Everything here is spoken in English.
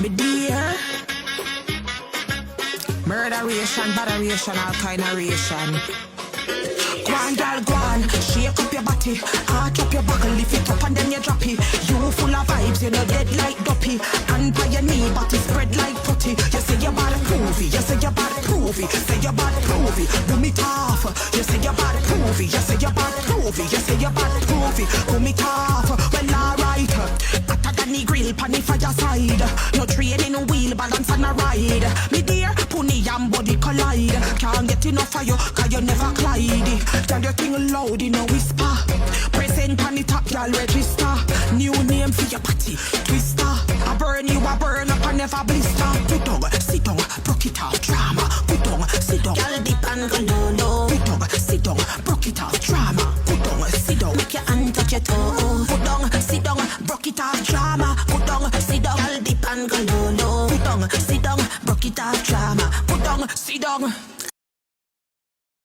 Me dear, murderation, botheration, all kind of ration. Go on, girl, go on, shake up your body, arch up your buckle, lift it up and then you drop it. You full of vibes, you know dead like Duppy. And by your knee, body spread like putty. You say your body groovy, you say your body groovy, say your body groovy, boom it off. You say your body groovy, you say your body groovy, you say your body groovy, boom it off. Well, alright, hotter than the grill pan the fire side. No training, wheel balance and a ride. Me dear, pony and body collide. Can't get enough of you, cause you never glide. Tell your thing loud in a whisper. Present on the top, y'all register. New name for your party, Twister. I burn you, I burn up, I never blister. Put down, sit down, broke it off, drama. Put down, sit down, y'all dip and go low, low. Put down, sit down, broke it off, drama. Put down, sit down, make your hand touch your toe. Put down, sit down, broke it off, drama. Put down, sit down, y'all dip and go low, low. Put down, sit down, broke it off, drama. Put down, sit down.